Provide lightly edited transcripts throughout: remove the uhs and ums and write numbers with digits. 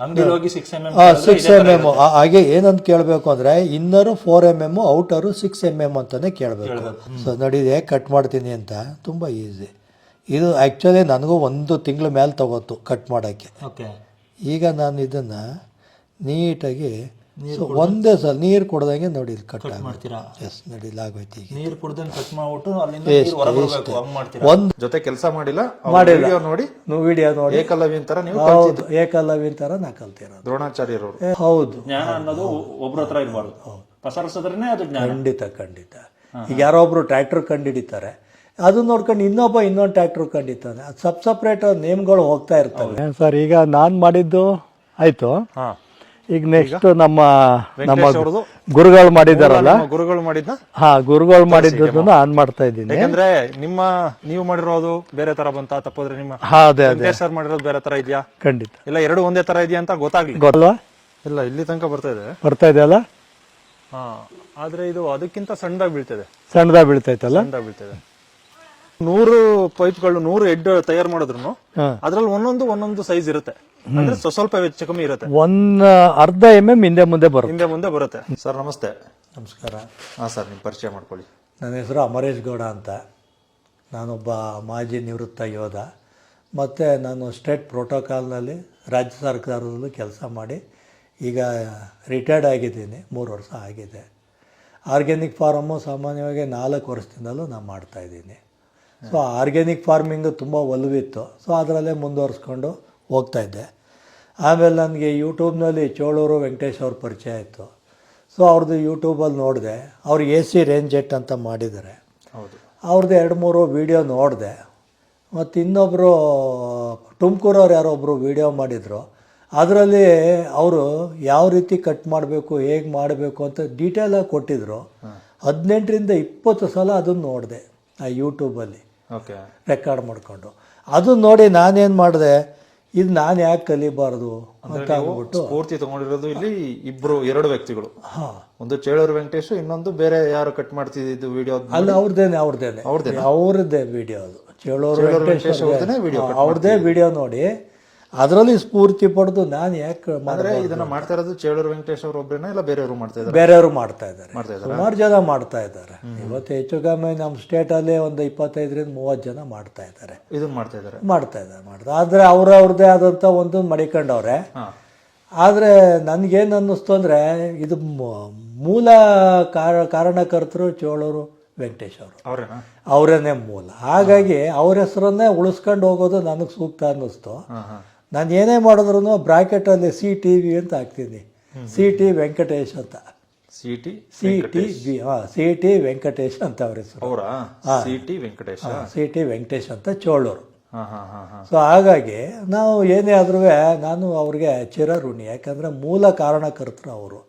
ಅಂಗಡಿ ಹೋಗಿ 6mm 6mm ಹಾಗೆ ಏನಂತ ಕೇಳಬೇಕು ಅಂದ್ರೆ ಇನ್ನರು 4mm ಔಟರು 6mm ಅಂತಾನೆ ಕೇಳಬೇಕು. ಸೊ ನೋಡಿದೆ ಕಟ್ ಮಾಡ್ತೀನಿ ಅಂತ ತುಂಬಾ ಈಸಿ. ಇದು ಆಕ್ಚುಲಿ ನನಗೂ 1 ತಿಂಗಳ ಮೇಲೆ ತಗೋತು ಕಟ್ ಮಾಡೋಕ್ಕೆ. ಈಗ ನಾನು ಇದನ್ನ ನೀಟಾಗಿ ಒಂದೇ ಸಲ ನೀರು ಕೊಡ್ದಂಗೆ ನೋಡಿ ಕಟ್ ಮಾಡ್ತೀರಾ? ಎಸ್ ನೋಡಿ ಆಗೋಯ್ತು. ಈಗ ನೀರು ಕುಡ್ದಂಗೆ ಕಟ್ ಮಾಡ್ಬಿಟ್ಟು ಅಲ್ಲಿಂದ ನೀರು ಹೊರಗೆ ಬರಬೇಕು ಹಂಗ್ ಮಾಡ್ತೀರಾ? ಜೊತೆ ಕೆಲಸ ಮಾಡಿಲ್ಲ ನೋಡಿ ನೀವು ವಿಡಿಯೋ ನೋಡಿ ಏಕಲವ್ಯನ್ ತರ ನೀವು ಹೌದು ಏಕಲವ್ಯನ್ ತರ ನಾ ಕಲ್ತಿರೋದು. ದ್ರೋಣಾಚಾರ್ಯರವರು. ಹೌದು, ಜ್ಞಾನ ಅನ್ನೋದು ಒಬ್ರ ಹತ್ರ ಇರಬಾರ್ದು, ಪಸರಿಸಿದ್ರೇನೆ ಅದು ಜ್ಞಾನ. ಖಂಡಿತ. ಈಗ ಯಾರೋ ಒಬ್ರು ಟ್ರ್ಯಾಕ್ಟರ್ ಕಂಡಿಡಿತಾರೆ, ಅದನ್ನ ನೋಡ್ಕೊಂಡು ಇನ್ನೊಂದು ಟ್ರ್ಯಾಕ್ಟರ್ ಕಂಡಿತಾನೆ. ಸಪ್ರೇಟ್ ನೇಮ್ಗಳು ಹೋಗ್ತಾ ಇರ್ತವೆ ಸರ್. ಈಗ ನಾನ್ ಮಾಡಿದ್ದು ಆಯ್ತು. ಈಗ ನೆಕ್ಸ್ಟ್ ನಮ್ಮ ಗುರುಗಳು ಮಾಡಿದಾರಲ್ಲ, ಗುರುಗಳು ಮಾಡಿದ್ನ ಗುರುಗಳು ಮಾಡಿದ್ದನ್ನ ಆನ್ ಮಾಡ್ತಾ ಇದ್ದೀನಿ. ಯಾಕಂದ್ರೆ ನೀವು ಮಾಡಿರೋದು ಬೇರೆ ತರ ಬಂತ ತಪ್ಪಿದ್ರೆ ನಿಮ್ಮ ಅದೇ ಸರ್ ಮಾಡಿರೋದು ಬೇರೆ ತರ ಇದೆಯಾ? ಖಂಡಿತ ಇಲ್ಲ, ಎರಡು ಒಂದೇ ತರ ಇದೆಯಾ ಅಂತ ಗೊತ್ತಾಗ್ಲಿ. ಗೊತ್ತಲ್ವಾ? ಇಲ್ಲ, ಇಲ್ಲಿ ತನಕ ಬರ್ತಾ ಇದೆ ಅಲ್ಲ. ಆದ್ರೆ ಇದು ಅದಕ್ಕಿಂತ ಸಣ್ಣದಾಗಿ ಬೀಳ್ತದೆ. ಸಣ್ಣದಾಗಿ ಬೀಳ್ತೈತಲ್ಲ. 100 ಪೈಪ್ಗಳು 100 ಹೆಡ್ ತಯಾರು ಮಾಡಿದ್ರು ಅದ್ರಲ್ಲಿ ಒಂದೊಂದು ಸೈಜ್ ಇರುತ್ತೆ. ಅಂದ್ರೆ ಸ್ವಲ್ಪ ಹೆಚ್ಚು ಕಮ್ಮಿ ಇರುತ್ತೆ. ಅರ್ಧ mm ಹಿಂದೆ ಮುಂದೆ ಬರುತ್ತೆ. ಸರ್ ನಮಸ್ತೆ. ನಮಸ್ಕಾರ. ಸರ್ ನಿಮ್ ಪರಿಚಯ ಮಾಡ್ಕೊಳ್ಳಿ. ನನ್ನ ಹೆಸರು ಅಮರೇಶ್ ಗೌಡ ಅಂತ. ನಾನೊಬ್ಬ ಮಾಜಿ ನಿವೃತ್ತ ಯೋಧ. ಮತ್ತು ನಾನು ಸ್ಟೇಟ್ ಪ್ರೋಟೋಕಾಲ್ನಲ್ಲಿ ರಾಜ್ಯ ಸರ್ಕಾರದಲ್ಲೂ ಕೆಲಸ ಮಾಡಿ ಈಗ ರಿಟೈರ್ಡ್ ಆಗಿದ್ದೀನಿ. 3 ವರ್ಷ ಆಗಿದೆ. ಆರ್ಗ್ಯಾನಿಕ್ ಫಾರ್ಮು ಸಾಮಾನ್ಯವಾಗಿ 4 ವರ್ಷದಿಂದಲೂ ನಾನು ಮಾಡ್ತಾಯಿದ್ದೀನಿ. ಸೊ ಆರ್ಗ್ಯಾನಿಕ್ ಫಾರ್ಮಿಂಗು ತುಂಬ ಒಲವಿತ್ತು. ಸೊ ಅದರಲ್ಲೇ ಮುಂದುವರಿಸ್ಕೊಂಡು ಹೋಗ್ತಾಯಿದ್ದೆ. ಆಮೇಲೆ ನನಗೆ ಯೂಟ್ಯೂಬ್ನಲ್ಲಿ ಚೋಳೂರು ವೆಂಕಟೇಶ್ ಅವ್ರ ಪರಿಚಯ ಆಯಿತು. ಸೊ ಅವ್ರದ್ದು ಯೂಟ್ಯೂಬಲ್ಲಿ ನೋಡಿದೆ. ಅವ್ರು AC ರೇಂಜೆಟ್ ಅಂತ ಮಾಡಿದ್ದಾರೆ. ಅವ್ರದ್ದು 2-3 ವೀಡಿಯೋ ನೋಡಿದೆ. ಮತ್ತು ಇನ್ನೊಬ್ಬರು ತುಮಕೂರವ್ರು ಯಾರೋ ಒಬ್ಬರು ವೀಡಿಯೋ ಮಾಡಿದರು. ಅದರಲ್ಲಿ ಅವರು ಯಾವ ರೀತಿ ಕಟ್ ಮಾಡಬೇಕು, ಹೇಗೆ ಮಾಡಬೇಕು ಅಂತ ಡೀಟೇಲಾಗಿ ಕೊಟ್ಟಿದ್ರು. 18ರಿಂದ 20 ಸಲ ಅದನ್ನು ನೋಡಿದೆ ಆ ಯೂಟ್ಯೂಬಲ್ಲಿ ರೆಕಾರ್ಡ್ ಮಾಡಿಕೊಂಡು. ಅದನ್ನು ನೋಡಿ ನಾನೇನು ಮಾಡಿದೆ, ಇದು ನಾನು ಯಾಕೆ ಕಲಿಬಾರ್ದು ಅಂತ ಅಂದ್ಬಿಟ್ಟು. ಪೂರ್ತಿ ತಗೊಂಡಿರೋದು ಇಲ್ಲಿ ಎರಡು ವ್ಯಕ್ತಿಗಳು. ಒಂದು ಚೇಳೂರು ವೆಂಕಟೇಶ್, ಇನ್ನೊಂದು ಬೇರೆ ಯಾರು ಕಟ್ ಮಾಡ್ತಿದ್ದು ವಿಡಿಯೋ ಅಲ್ಲ, ಅವ್ರದ್ದೇ ವಿಡಿಯೋ. ಅದು ಚೇಳೂರು ವೆಂಕಟೇಶ್ ಅವ್ರದ್ದೇ ವಿಡಿಯೋ ನೋಡಿ ಅದರಲ್ಲಿ ಸ್ಫೂರ್ತಿ ಪಡೆದು ನಾನು ಯಾಕೆ ಇದನ್ನ ಮಾಡ್ತಾ ಇರೋದು ಚೇಳೂರು ವೆಂಕಟೇಶ್ ಅವರು ಒಬ್ಬರೇನಾ ಇಲ್ಲ ಬೇರೆಯವರು ಮಾಡ್ತಾ ಇದ್ದಾರೆ? ಬೇರೆಯವರು ಮಾಡ್ತಾ ಇದ್ದಾರೆ. ಸುಮಾರು ಜನ ಮಾಡ್ತಾ ಇದ್ದಾರೆ. ಇವತ್ತು ಹೆಚ್ಚು ಕಮ್ಮಿ ನಮ್ಮ ಸ್ಟೇಟಲ್ಲಿ ಒಂದು 25ರಿಂದ 30 ಜನ ಮಾಡ್ತಾ ಇದ್ದಾರೆ. ಇದನ್ನ ಮಾಡ್ತಾ ಇದ್ದಾರೆ. ಆದ್ರೆ ಅವ್ರದ್ದೇ ಆದಂತ ಒಂದು ಮಡಿಕೊಂಡವ್ರೆ. ಆದ್ರೆ ನನ್ಗೇನ್ ಅನ್ನಿಸ್ತು ಅಂದ್ರೆ ಇದು ಮೂಲ ಕಾರಣಕರ್ತರು ಚೇಳೂರು ವೆಂಕಟೇಶ್ ಅವರು, ಅವರೇನೆ ಮೂಲ. ಹಾಗಾಗಿ ಅವ್ರ ಹೆಸರನ್ನೇ ಉಳಿಸ್ಕೊಂಡು ಹೋಗೋದು ನನಗೆ ಸೂಕ್ತ ಅನ್ನಿಸ್ತು. ನಾನು ಏನೇ ಮಾಡಿದ್ರು ಬ್ರಾಕೆಟಲ್ಲಿ CTV ಅಂತ ಹಾಕ್ತೀನಿ. CT ವೆಂಕಟೇಶ್ ಅಂತ. CT ವೆಂಕಟೇಶ್ ಅಂತ ಅವ್ರ ಹೆಸರು. CT ವೆಂಕಟೇಶ್ ಅಂತ ಚೋಳೂರು. ಸೊ ಹಾಗಾಗಿ ನಾವು ಏನೇ ಆದ್ರೂ ನಾನು ಅವ್ರಿಗೆ ಚಿರಋಣಿ. ಯಾಕಂದ್ರೆ ಮೂಲ ಕಾರಣಕರ್ತರು ಅವರು.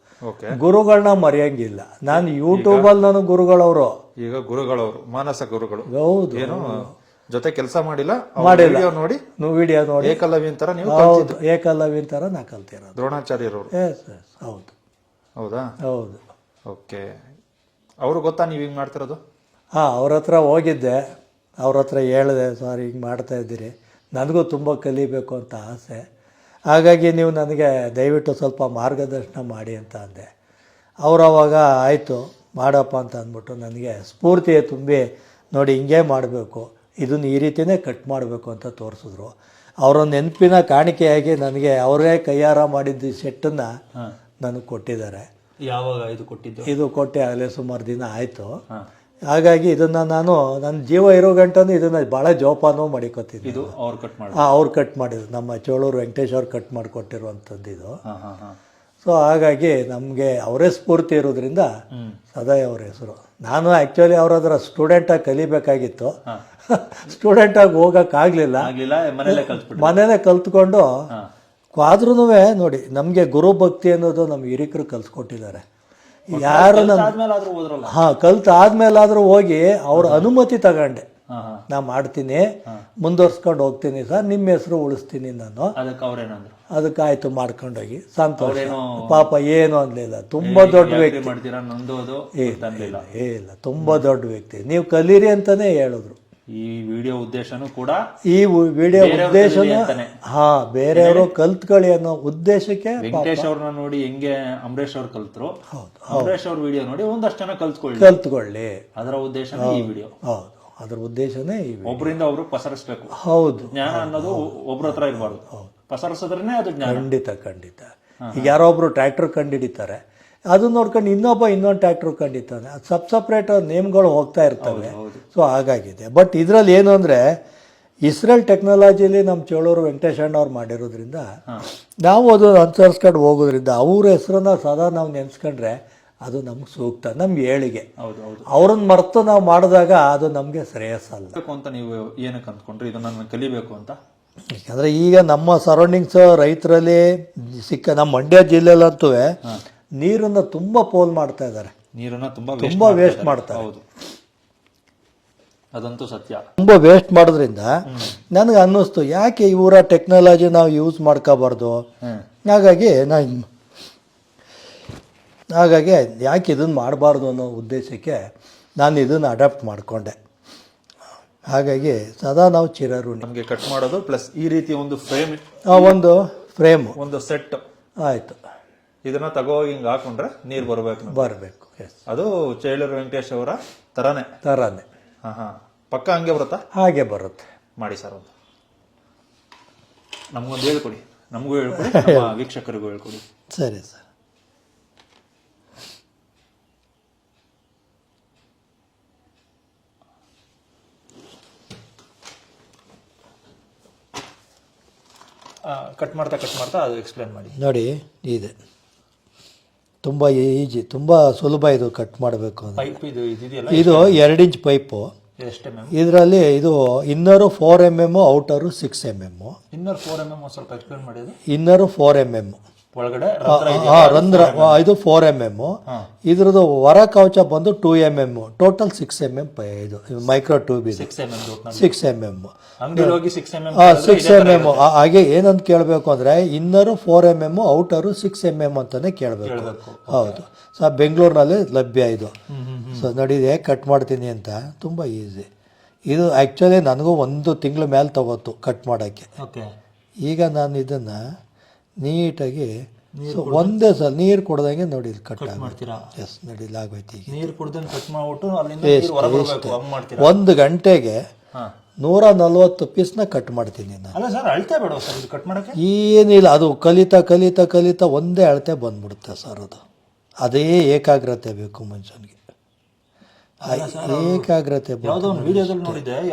ಗುರುಗಳನ್ನ ಮರೆಯಂಗಿಲ್ಲ. ನಾನು ಯೂಟ್ಯೂಬಲ್ಲಿ ನಾನು ಗುರುಗಳವರು. ಈಗ ಗುರುಗಳವರು ಮಾನಸ ಗುರುಗಳು. ಹೌದು. ಏನು ಜೊತೆ ಕೆಲಸ ಮಾಡಿಲ್ಲ ನೋಡಿ ವಿಡಿಯೋ ನೋಡಿ ಏಕಲವ್ಯನ್ ತರ ನೀವು. ಹೌದು, ಏಕಲವ್ಯನ್ ತರ ನಾ ಕಲ್ತಿರೋದು. ದ್ರೋಣಾಚಾರ್ಯರವರು. ಹೌದಾ? ಹೌದು. ಓಕೆ. ಅವರು ಗೊತ್ತಾ ನೀವು ಹಿಂಗ್ ಮಾಡ್ತಿರೋದು? ಅವ್ರ ಹತ್ರ ಹೋಗಿದ್ದೆ. ಅವ್ರ ಹತ್ರ ಹೇಳಿದೆ, ಸರ್ ಹಿಂಗೆ ಮಾಡ್ತಾ ಇದ್ದೀರಿ, ನನಗೂ ತುಂಬ ಕಲಿಬೇಕು ಅಂತ ಆಸೆ. ಹಾಗಾಗಿ ನೀವು ನನಗೆ ದಯವಿಟ್ಟು ಸ್ವಲ್ಪ ಮಾರ್ಗದರ್ಶನ ಮಾಡಿ ಅಂತ ಅಂದೆ. ಅವರು ಅವಾಗ ಆಯಿತು ಮಾಡಪ್ಪ ಅಂತ ಅಂದ್ಬಿಟ್ಟು ನನಗೆ ಸ್ಫೂರ್ತಿ ತುಂಬಿ ನೋಡಿ ಹಿಂಗೆ ಮಾಡಬೇಕು, ಇದನ್ನು ಈ ರೀತಿಯೇ ಕಟ್ ಮಾಡಬೇಕು ಅಂತ ತೋರಿಸಿದ್ರು. ಅವರ ನೆನಪಿನ ಕಾಣಿಕೆಯಾಗಿ ನನಗೆ ಅವರೇ ಕೈಯಾರ ಮಾಡಿದ್ದು ಸೆಟ್ಟನ್ನು ನನಗೆ ಕೊಟ್ಟಿದ್ದಾರೆ. ಯಾವಾಗ ಇದು ಕೊಟ್ಟಿದ್ದು? ಇದು ಕೊಟ್ಟೆ ಆಗಲೇ ಸುಮಾರು ದಿನ ಆಯಿತು. ಹಾಗಾಗಿ ಇದನ್ನು ನಾನು ನನ್ನ ಜೀವ ಇರೋ ಗಂಟನೂ ಇದನ್ನು ಭಾಳ ಜೋಪಾನೂ ಮಾಡಿಕೊತೀನಿ. ಇದು ಅವ್ರು ಕಟ್ ಮಾಡಿದ್ರು, ನಮ್ಮ ಚೋಳೂರು ವೆಂಕಟೇಶ್ ಅವ್ರು ಕಟ್ ಮಾಡಿಕೊಟ್ಟಿರುವಂಥದ್ದು ಇದು. ಸೊ ಹಾಗಾಗಿ ನಮಗೆ ಅವರೇ ಸ್ಫೂರ್ತಿ ಇರೋದ್ರಿಂದ ಸದಾ ಅವ್ರ ಹೆಸರು. ನಾನು ಆ್ಯಕ್ಚುಲಿ ಅವ್ರ ಹತ್ರ ಸ್ಟೂಡೆಂಟಾಗಿ ಕಲಿಬೇಕಾಗಿತ್ತು. ಸ್ಟೂಡೆಂಟಾಗಿ ಹೋಗೋಕ್ಕಾಗಲಿಲ್ಲ, ಮನೇಲೆ ಕಲ್ತ್ಕೊಂಡು. ಆದ್ರೂ ನೋಡಿ ನಮಗೆ ಗುರು ಭಕ್ತಿ ಅನ್ನೋದು ನಮ್ಮ ಹಿರಿಕರು ಕಲ್ಸ್ಕೊಟ್ಟಿದ್ದಾರೆ. ಯಾರು ಕಲ್ತಾದ್ಮೇಲಾದ್ರೂ ಹೋಗಿ ಅವ್ರ ಅನುಮತಿ ತಗೊಂಡೆ. ನಾ ಮಾಡ್ತೀನಿ, ಮುಂದುವರ್ಸ್ಕೊಂಡು ಹೋಗ್ತೀನಿ ಸರ್, ನಿಮ್ಮ ಹೆಸರು ಉಳಿಸ್ತೀನಿ ನಾನು. ಅದಕ್ಕಾಯ್ತು ಮಾಡ್ಕೊಂಡೋಗಿ ಸಂತೋಷ. ಪಾಪ ಏನು ಅನ್ಲಿಲ್ಲ. ತುಂಬಾ ದೊಡ್ಡ ವ್ಯಕ್ತಿ. ಇಲ್ಲ, ತುಂಬಾ ದೊಡ್ಡ ವ್ಯಕ್ತಿ. ನೀವು ಕಲೀರಿ ಅಂತಾನೆ ಹೇಳಿದ್ರು. ಈ ವಿಡಿಯೋ ಉದ್ದೇಶನೂ ಕೂಡ ಈ ವಿಡಿಯೋ ಬೇರೆಯವ್ರ ಉದ್ದೇಶನ ಕಲೀಲಿ ಅಂತಾನೆ. ಬೇರೆಯವರು ಕಲ್ತ್ಕೊಳ್ಳಿ ಅನ್ನೋ ಉದ್ದೇಶಕ್ಕೆ ವೆಂಕಟೇಶ್ ಅವ್ರನ್ನ ನೋಡಿ ಹೆಂಗೆ ಅಂಬರೀಶ್ ಅವ್ರು ಕಲ್ತ್ರು, ಅಂಬರೀಶ್ ಅವ್ರ ವಿಡಿಯೋ ನೋಡಿ ಒಂದಷ್ಟು ಜನ ಕಲ್ತ್ಕೊಳ್ಳಿ, ಅದರ ಉದ್ದೇಶನೇ ಈ ವಿಡಿಯೋ. ಹೌದು, ಅದ್ರ ಉದ್ದೇಶನೇ ಈ video. ಒಬ್ಬರಿಂದ ಒಬ್ರು ಪಸರಿಸ್ಬೇಕು. ಹೌದು, ಜ್ಞಾನ ಅನ್ನೋದು ಒಬ್ರ ಹತ್ರ ಇರಬಾರ್ದು, ಪಸರಿಸಿದ್ರೇನೆ ಅದು ಜ್ಞಾನ. ಖಂಡಿತ. ಈಗ ಯಾರೋ ಒಬ್ರು ಟ್ರ್ಯಾಕ್ಟರ್ ಕಂಡಿಡಿತಾರೆ, ಅದು ನೋಡ್ಕೊಂಡು ಇನ್ನೊಂದು ಟ್ರ್ಯಾಕ್ಟರ್ ಕಂಡಿತಾನೆ, ಅದು ಸಪ್ರೇಟ್ ನೇಮ್ಗಳು ಹೋಗ್ತಾ ಇರ್ತವೆ. ಸೊ ಹಾಗಾಗಿದೆ. ಬಟ್ ಇದರಲ್ಲಿ ಏನು ಅಂದರೆ ಇಸ್ರೇಲ್ ಟೆಕ್ನಾಲಜಿಲಿ ನಮ್ಮ ಚೋಳೂರು ವೆಂಕಟೇಶ್ ಅಣ್ಣವ್ರು ಮಾಡಿರೋದ್ರಿಂದ ನಾವು ಅದು ಅನುಸರಿಸ್ಕೊಂಡು ಹೋಗೋದ್ರಿಂದ ಅವ್ರ ಹೆಸರನ್ನ ಸದಾ ನಾವು ನೆನೆಸ್ಕೊಂಡ್ರೆ ಅದು ನಮ್ಗೆ ಸೂಕ್ತ, ನಮ್ಗೆ ಏಳಿಗೆ. ಅವ್ರನ್ನ ಮರೆತು ನಾವು ಮಾಡಿದಾಗ ಅದು ನಮಗೆ ಶ್ರೇಯಸ್ಸಲ್ಲ ಅಂತ. ನೀವು ಏನಕ್ಕೆ ಅಂದ್ಕೊಂಡ್ರಿ ಇದನ್ನ ನಾನು ಕಲಿಬೇಕು ಅಂತ? ಯಾಕಂದರೆ ಈಗ ನಮ್ಮ ಸರೌಂಡಿಂಗ್ಸ್ ರೈತರಲ್ಲಿ ನಮ್ಮ ಮಂಡ್ಯ ಜಿಲ್ಲೆಯಲ್ಲಂತೂ ನೀರನ್ನು ತುಂಬ ಪೋಲ್ ಮಾಡ್ತಾ ಇದ್ದಾರೆ, ನೀರನ್ನ ತುಂಬ ವೇಸ್ಟ್ ಮಾಡ್ತಾರೆ. ಹೌದು, ಅದಂತೂ ಸತ್ಯ. ತುಂಬ ವೇಸ್ಟ್ ಮಾಡೋದ್ರಿಂದ ನನಗೆ ಅನ್ನಿಸ್ತು ಯಾಕೆ ಇವರ ಟೆಕ್ನಾಲಜಿ ನಾವು ಯೂಸ್ ಮಾಡ್ಕೋಬಾರ್ದು. ಹಾಗಾಗಿ ಯಾಕೆ ಇದನ್ನು ಮಾಡಬಾರ್ದು ಅನ್ನೋ ಉದ್ದೇಶಕ್ಕೆ ನಾನು ಇದನ್ನು ಅಡಾಪ್ಟ್ ಮಾಡಿಕೊಂಡೆ. ಹಾಗಾಗಿ ಸದಾ ನಾವು ಚಿರಋಣಿ. ನಮಗೆ ಕಟ್ ಮಾಡೋದು ಪ್ಲಸ್ ಈ ರೀತಿ ಒಂದು ಫ್ರೇಮು ಒಂದು ಸೆಟ್ ಆಯಿತು. ಇದನ್ನ ಹಿಂಗೆ ಹಾಕೊಂಡ್ರೆ ನೀರು ಬರಬೇಕು. ಅದು ಚೇಳೂರು ವೆಂಕಟೇಶ್ ಅವರ ತರಾನೇ. ಹಾ, ಪಕ್ಕ ಹಂಗೆ ಬರುತ್ತಾ? ಹಾಗೆ ಬರುತ್ತೆ. ಮಾಡಿ ಸರ್, ಒಂದು ನಮಗೊಂದು ಹೇಳ್ಕೊಡಿ, ನಮಗೂ ಹೇಳ್ಕೊಡಿ, ನಮ್ಮ ವೀಕ್ಷಕರಿಗೂ ಹೇಳ್ಕೊಡಿ. ಸರಿ ಸರ್. ಕಟ್ ಮಾಡ್ತಾ ಅದು ಎಕ್ಸ್ಪ್ಲೇನ್ ಮಾಡಿ. ನೋಡಿ, ಇದೆ ತುಂಬ ಈಜಿ, ತುಂಬ ಸುಲಭ ಇದು ಕಟ್ ಮಾಡಬೇಕು ಅಂದರೆ. ಪೈಪ್ ಇದೆಯಲ್ಲ, ಇದು 2 ಇಂಚ್ ಪೈಪು. ಇದರಲ್ಲಿ ಇದು ಇನ್ನರು 4 mm, ಔಟರು 6 mm. ಇನ್ನರ್ 4 mm ಸ್ವಲ್ಪ ಎಕ್ಸ್ಪ್ಲೇನ್ ಮಾಡಿ. ಇನ್ನರು 4 mm ಒಳಗಡೆ ರಂಧ್ರ, ಇದು 4 mm. ಇದ್ರದ್ದು ಹೊರ ಕವಚ ಬಂದು 2 mm, ಟೋಟಲ್ 6 mm. ಇದು ಮೈಕ್ರೋ ಟ್ಯೂಬ್ ಇದೆ, 6 mm. 6 mm. ಹಾಗೆ ಏನಂತ ಕೇಳಬೇಕು ಅಂದರೆ ಇನ್ನರು 4 mm, ಔಟರು 6 mm ಅಂತಾನೆ ಕೇಳಬೇಕು. ಹೌದು, ಸೊ ಬೆಂಗಳೂರಿನಲ್ಲಿ ಲಭ್ಯ ಇದು. ಸೊ ನೋಡಿ ಹೇಗೆ ಕಟ್ ಮಾಡ್ತೀನಿ ಅಂತ, ತುಂಬ ಈಸಿ. ಇದು ಆ್ಯಕ್ಚುಲಿ ನನಗೂ 1 ತಿಂಗಳ ಮೇಲೆ ತಗೋತು ಕಟ್ ಮಾಡೋಕ್ಕೆ. ಈಗ ನಾನು ಇದನ್ನು ನೀಟಾಗಿ ಒಂದೇ ಸಲ ನೀರು ಕೊಡ್ದಂಗೆ ನೋಡಿ ಕಟ್ ಮಾಡ್ತೀರಾ? ಎಸ್, ನೋಡಿ ಇಲ್ಲಿ ಆಗೋಯ್ತು. ಈಗ ನೀರು ಕುಡ್ದಂಗೆ ಕಟ್ ಮಾಡ್ಬಿಟ್ಟು 1 ಗಂಟೆಗೆ 140 ಪೀಸ್ನ ಕಟ್ ಮಾಡ್ತೀನಿ ನಾನು. ಅಲ್ಲ ಸರ್, ಅಳತೆ ಬೇಡ ಸರ್ ಇದು ಕಟ್ ಮಾಡಕ್ಕೆ? ಏನಿಲ್ಲ, ಅದು ಕಲಿತಾ ಒಂದೇ ಅಳತೆ ಬಂದ್ಬಿಡುತ್ತೆ ಸರ್. ಅದು ಅದೇ ಏಕಾಗ್ರತೆ ಬೇಕು ಮನುಷ್ಯನಿಗೆ, ಏಕಾಗ್ರತೆ.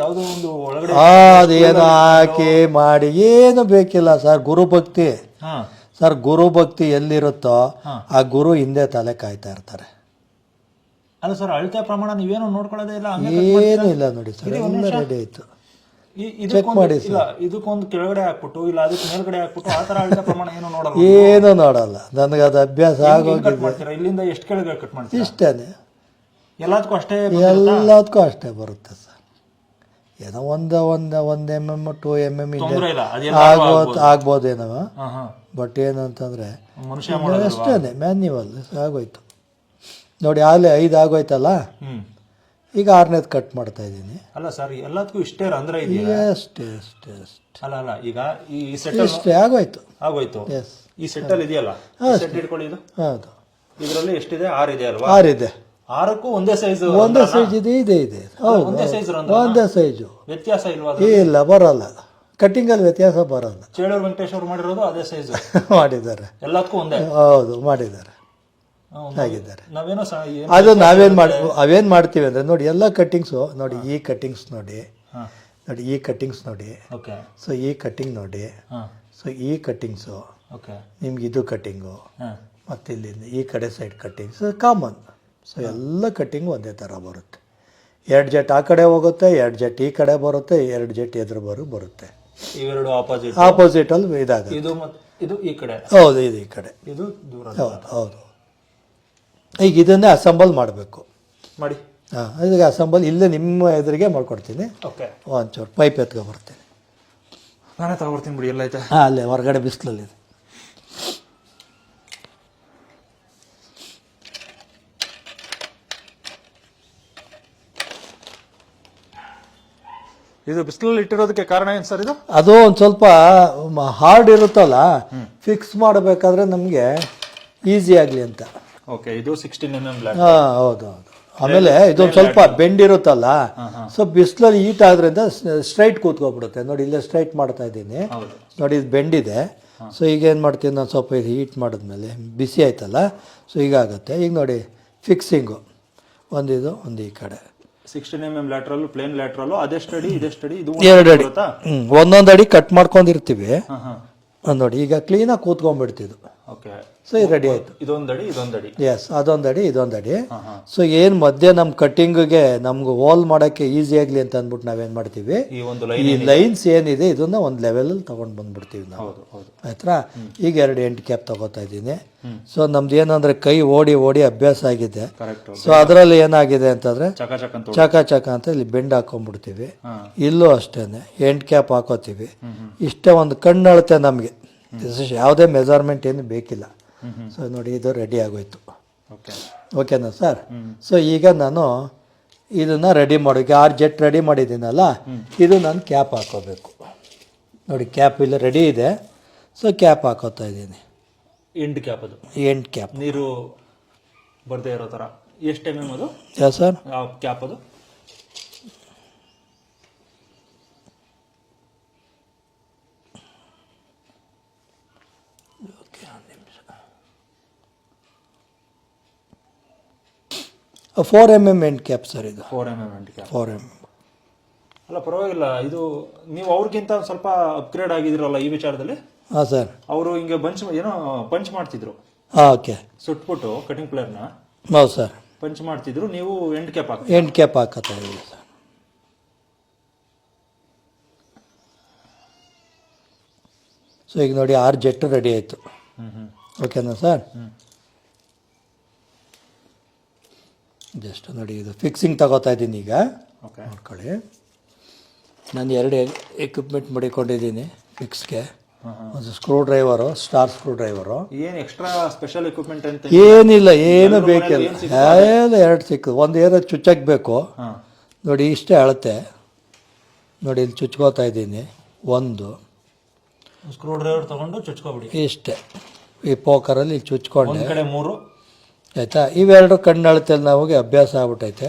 ಅದೇನು ಹಾಕಿ ಮಾಡಿ ಏನು ಬೇಕಿಲ್ಲ ಸರ್. ಗುರುಭಕ್ತಿ ಸರ್, ಗುರುಭಕ್ತಿ ಎಲ್ಲಿರುತ್ತೋ ಆ ಗುರು ಹಿಂದೆ ತಲೆ ಕಾಯ್ತಾ ಇರ್ತಾರೆ. ಅಲ್ಲ ಸರ್, ಅಳತೆ ಪ್ರಮಾಣ ನೀವೇನು ನೋಡ್ಕೊಳ್ಳೋದೇ ಇಲ್ಲ? ಏನೂ ಇಲ್ಲ ನೋಡಿ ಸರ್, ಎಲ್ಲ ರೆಡಿ ಆಯ್ತು. ಚೆಕ್ ಮಾಡಿ ಸರ್. ಇದಕ್ಕೊಂದು ಕೆಳಗಡೆ ಹಾಕ್ಬಿಟ್ಟು ಇಲ್ಲ ಅದಕ್ಕೆ ಮೇಲ್ಗಡೆ ಹಾಕ್ಬಿಟ್ಟು ಆ ತರ ಅಳತೆ ಪ್ರಮಾಣ ಏನು ನೋಡಲ್ಲ? ಏನು ನೋಡಲ್ಲ, ನನಗೆ ಅದು ಅಭ್ಯಾಸ ಆಗೋಗಿದೆ. ಇಲ್ಲಿಂದ ಎಷ್ಟು ಕೆಳಗಡೆ ಕಟ್ ಮಾಡ್ತೀರಾ? ಇಷ್ಟೇನೆ, ಎಲ್ಲದಕ್ಕೂ ಅಷ್ಟೇ ಬರುತ್ತೆ ಸರ್. ಏನೋ ಒಂದು mm 2 mm ಆಗ್ಬೋದೇನೋ. ಬಟ್ ಏನಂತಂದ್ರೆ ಅಷ್ಟೇನೆ ಮ್ಯಾನ್ಯುವಲ್ ಆಗೋಯ್ತು ನೋಡಿ. ಆಗಲೇ 5 ಆಗೋಯ್ತಲ್ಲ, ಈಗ 6ನೇದು ಕಟ್ ಮಾಡ್ತಾ ಇದ್ದೀನಿ. ಅಲ್ಲ ಸರ್, ಎಲ್ಲದಕ್ಕೂ ಇಷ್ಟೇ ರಂಧ್ರ ಅಷ್ಟೇ. ಅಲ್ಲ ಈಗ ಈ ಸೆಟ್ ಇಷ್ಟೇ ಆಗೋಯ್ತು. ಎಸ್, ಈ ಸೆಟ್ ಅಲ್ಲಿ ಇದೆಯಲ್ಲ, ಸೆಟ್ ಇಟ್ಕೊಳ್ಳಿ. ಇದು ಹೌದು, ಇದರಲ್ಲಿ ಎಷ್ಟಿದೆ? 6 ಇದೆ ಅಲ್ವಾ? 6 ಇದೆ. 6ಕ್ಕೂ ಒಂದೇ ಸೈಜ್ ಇದೆ. ಹೌದು, ಒಂದೇ ಸೈಜು. ವ್ಯತ್ಯಾಸ ಇಲ್ವಾ? ಇಲ್ಲ, ಬರಲ್ಲ. ಕಟ್ಟಿಂಗಲ್ಲಿ ವ್ಯತ್ಯಾಸ ಬರಲ್ಲ. ಚೇಳೂರು ವೆಂಕಟೇಶ್ ಅವರು ಮಾಡಿರೋದು ಅದೇ ಸೈಜ್ ಮಾಡಿದ್ದಾರೆ. ಎಲ್ಲದಕ್ಕೂ ಒಂದೇ. ಹೌದು, ಮಾಡಿದ್ದಾರೆ, ಆಗಿದ್ದಾರೆ. ಅದು ಅವೇನ್ ಮಾಡ್ತೀವಿ ಅಂದ್ರೆ ನೋಡಿ, ಎಲ್ಲ ಕಟ್ಟಿಂಗ್ಸು ನೋಡಿ, ಈ ಕಟ್ಟಿಂಗ್ಸ್ ನೋಡಿ, ಈ ಕಟ್ಟಿಂಗ್ಸ್ ನೋಡಿ, ಸೊ ಈ ಕಟ್ಟಿಂಗ್ ನೋಡಿ, ಸೊ ಈ ಕಟ್ಟಿಂಗ್ಸು ನಿಮ್ಗೆ ಇದು ಕಟ್ಟಿಂಗು, ಮತ್ತೆ ಇಲ್ಲಿಂದ ಈ ಕಡೆ ಸೈಡ್ ಕಟ್ಟಿಂಗ್ಸ್ ಕಾಮನ್. ಸೊ ಎಲ್ಲ ಕಟ್ಟಿಂಗ್ ಒಂದೇ ಥರ ಬರುತ್ತೆ. 2 ಜೆಟ್ ಆ ಕಡೆ ಹೋಗುತ್ತೆ, 2 ಜೆಟ್ ಈ ಕಡೆ ಬರುತ್ತೆ, 2 ಜೆಟ್ ಎದುರು ಬರುತ್ತೆ. ಇವೆರಡು ಆಪೋಸಿಟ್ ಅಲ್ಲಿ ಇದಾಗುತ್ತೆ. ಇದು ಈ ಕಡೆ, ಹೌದು, ಇದು ಈ ಕಡೆ, ಇದು ದೂರ. ಹೌದು. ಈಗ ಇದನ್ನೇ ಅಸೆಂಬಲ್ ಮಾಡಬೇಕು. ಮಾಡಿ. ಈಗ ಅಸೆಂಬಲ್ ಇಲ್ಲೇ ನಿಮ್ಮ ಎದುರಿಗೆ ಮಾಡ್ಕೊಡ್ತೀನಿ. ಒಂಚೂರು ಪೈಪ್ ಎತ್ಕೊ ಬರ್ತೀನಿ. ನಾನೇ ತಗೊಡ್ತೀನಿ ಬಿಡಿ. ಎಲ್ಲ ಆಯ್ತಾ? ಅಲ್ಲೇ ಹೊರಗಡೆ ಬಿಸಿಲಲ್ಲಿದೆ. ಇದು ಬಿಸಿಲಲ್ಲಿ ಇಟ್ಟಿರೋದಕ್ಕೆ ಕಾರಣ ಏನ್ ಸರ್ ಇದು? ಅದು ಒಂದು ಸ್ವಲ್ಪ ಹಾರ್ಡ್ ಇರುತ್ತಲ್ಲ, ಫಿಕ್ಸ್ ಮಾಡಬೇಕಾದ್ರೆ ನಮಗೆ ಈಸಿ ಆಗಲಿ ಅಂತ. ಓಕೆ, ಇದು 16 mm ಹೌದು. ಆಮೇಲೆ ಇದೊಂದು ಸ್ವಲ್ಪ ಬೆಂಡ್ ಇರುತ್ತಲ್ಲ, ಸೊ ಬಿಸಿಲಲ್ಲಿ ಹೀಟ್ ಆದ್ರಿಂದ ಸ್ಟ್ರೈಟ್ ಕೂತ್ಕೊಬಿಡುತ್ತೆ. ನೋಡಿ ಇಲ್ಲೇ ಸ್ಟ್ರೈಟ್ ಮಾಡ್ತಾ ಇದ್ದೀನಿ, ನೋಡಿ ಇದು ಬೆಂಡ್ ಇದೆ. ಸೊ ಈಗ ಏನು ಮಾಡ್ತೀನಿ ನಾನು, ಸ್ವಲ್ಪ ಇದು ಹೀಟ್ ಮಾಡಿದ್ಮೇಲೆ ಬಿಸಿ ಆಯ್ತಲ್ಲ, ಸೊ ಈಗ ಆಗುತ್ತೆ. ಈಗ ನೋಡಿ ಫಿಕ್ಸಿಂಗು ಒಂದಿದು ಒಂದು ಈ ಕಡೆ 16 mm ಲ್ಯಾಟ್ರಲ್, ಪ್ಲೇನ್ ಲ್ಯಾಟ್ರಲ್, ಅದೆಷ್ಟು ಅಡಿ ಇದೆಷ್ಟು ಅಡಿ? ಇದು 2 ಅಡಿ. ಒಂದೊಂದು ಅಡಿ ಕಟ್ ಮಾಡ್ಕೊಂಡಿರ್ತೀವಿ. ನೋಡಿ ಈಗ ಕ್ಲೀನಾಗಿ ಕೂತ್ಕೊಂಡ್ಬಿಡ್ತಿದ್ದು. ಓಕೆ, ಸೊ ಇದು ರೆಡಿ ಆಯ್ತು. ಇದೊಂದು ಅಡಿ ಇದೊಂದು ಅಡಿ. ಎಸ್, ಅದೊಂದು ಅಡಿ ಇದೊಂದು ಅಡಿ. ಸೊ ಏನು ಮಧ್ಯೆ ನಮ್ಮ ಕಟ್ಟಿಂಗ್ಗೆ ನಮ್ಗೆ ಹೋಲ್ ಮಾಡೋಕ್ಕೆ ಈಸಿ ಆಗಲಿ ಅಂತ ಅಂದ್ಬಿಟ್ಟು ನಾವೇನು ಮಾಡ್ತೀವಿ, ಈ ಲೈನ್ಸ್ ಏನಿದೆ ಇದನ್ನ ಒಂದು ಲೆವೆಲಲ್ಲಿ ತೊಗೊಂಡು ಬಂದ್ಬಿಡ್ತೀವಿ ನಾವು. ಆಯ್ತಾ? ಈಗ 2 ಎಂಡ್ ಕ್ಯಾಪ್ ತಗೋತಾ ಇದ್ದೀನಿ. ಸೊ ನಮ್ದು ಏನಂದ್ರೆ ಕೈ ಓಡಿ ಓಡಿ ಅಭ್ಯಾಸ ಆಗಿದೆ. ಸೊ ಅದರಲ್ಲಿ ಏನಾಗಿದೆ ಅಂತಂದ್ರೆ ಚಕ ಅಂತ ಇಲ್ಲಿ ಬೆಂಡ್ ಹಾಕೊಂಡ್ಬಿಡ್ತೀವಿ. ಇಲ್ಲೂ ಅಷ್ಟೇನೆ ಎಂಡ್ ಕ್ಯಾಪ್ ಹಾಕೋತೀವಿ. ಇಷ್ಟೇ ಒಂದು ಕಣ್ಣು ಅಳತೆ ನಮಗೆ, ಯಾವುದೇ ಮೆಜರ್ಮೆಂಟ್ ಏನು ಬೇಕಿಲ್ಲ. ಸೊ ನೋಡಿ ಇದು ರೆಡಿ ಆಗೋಯ್ತು. ಓಕೆನಾ ಸರ್? ಸೊ ಈಗ ನಾನು ಇದನ್ನ ರೆಡಿ ಮಾಡೋಕೆ 6 ಜೆಟ್ ರೆಡಿ ಮಾಡಿದ್ದೀನಲ್ಲ, ಇದು ನಾನು ಕ್ಯಾಪ್ ಹಾಕೋಬೇಕು. ನೋಡಿ ಕ್ಯಾಪ್ ಇಲ್ಲ ರೆಡಿ ಇದೆ. ಸೊ ಕ್ಯಾಪ್ ಹಾಕೋತಾ ಇದ್ದೀನಿ. ಎಂಡ್ ಕ್ಯಾಪ್, ಅದು ಎಂಡ್ ಕ್ಯಾಪ್ ನೀರು ಬರ್ದೇ ಇರೋ ಥರ. ಎಷ್ಟು mm ಅದು? ಯಾ ಸರ್, ಕ್ಯಾಪ್ ಅದು ಆ 4 mm ಎಂಡ್ ಕ್ಯಾಪ್ ಸರ್ ಇದು. 4 mm ಎಂಡ್ ಕ್ಯಾಪ್. 4 mm ಅಲ್ಲ ಪರವಾಗಿಲ್ಲ. ಇದು ನೀವು ಅವ್ರಿಗಿಂತ ಸ್ವಲ್ಪ ಅಪ್ಗ್ರೇಡ್ ಆಗಿದ್ರಲ್ಲ ಈ ವಿಚಾರದಲ್ಲಿ. ಹಾಂ ಸರ್. ಅವರು ಹಿಂಗೆ ಪಂಚ್ ಮಾಡ್ತಿದ್ರು. ಹಾಂ, ಓಕೆ. ಸುಟ್ಬಿಟ್ಟು ಕಟಿಂಗ್ ಪ್ಲೇಯರ್ನ ಹೌದು ಸರ್ ಪಂಚ್ ಮಾಡ್ತಿದ್ರು, ನೀವು ಎಂಡ್ ಕ್ಯಾಪ್ ಹಾಕಿ ಎಂಡ್ ಕ್ಯಾಪ್ ಹಾಕತ್ತಾ ಇದ್ದೀವಿ ಸರ್. ಸೊ ಈಗ ನೋಡಿ 6 ಜೆಟ್ ರೆಡಿ ಆಯಿತು. ಓಕೆನಾ ಸರ್? ಜಸ್ಟ್ ನೋಡಿ ಇದು ಫಿಕ್ಸಿಂಗ್ ತಗೋತಾ ಇದ್ದೀನಿ ಈಗ. ನೋಡ್ಕೊಳ್ಳಿ, ನಾನು 2 ಎಕ್ವಿಪ್ಮೆಂಟ್ ಮಡಿಕೊಂಡಿದ್ದೀನಿ ಫಿಕ್ಸ್ಗೆ. ಒಂದು screw driver, star screw driver. ಏನು ಎಕ್ಸ್ಟ್ರಾ ಸ್ಪೆಷಲ್ ಎಕ್ವಿಪ್ಮೆಂಟ್ ಅಂತ ಏನಿಲ್ಲ, ಏನು ಬೇಕಿಲ್ಲ. ಎಲ್ಲ 2 ಸಿಕ್ಕು. ಒಂದು ಏನೋ ಚುಚ್ಚಕ್ಕೆ ನೋಡಿ, ಇಷ್ಟೇ ಅಳತೆ. ನೋಡಿ ಇಲ್ಲಿ ಚುಚ್ಕೋತಾ ಇದ್ದೀನಿ. ಒಂದು ಸ್ಕ್ರೂ ಡ್ರೈವರ್ ತಗೊಂಡು ಚುಚ್ಕೊಬಿಡಿ. ಇಷ್ಟೇ ಈ ಪೋಕರಲ್ಲಿ ಇಲ್ಲಿ ಚುಚ್ಕೊಂಡೆ. ಕಡೆ 3 ಆಯಿತಾ? ಇವೆರಡು ಕಣ್ಣು ಅಳತೆಯಲ್ಲಿ ನಮಗೆ ಅಭ್ಯಾಸ ಆಗ್ಬಿಟ್ಟೈತೆ.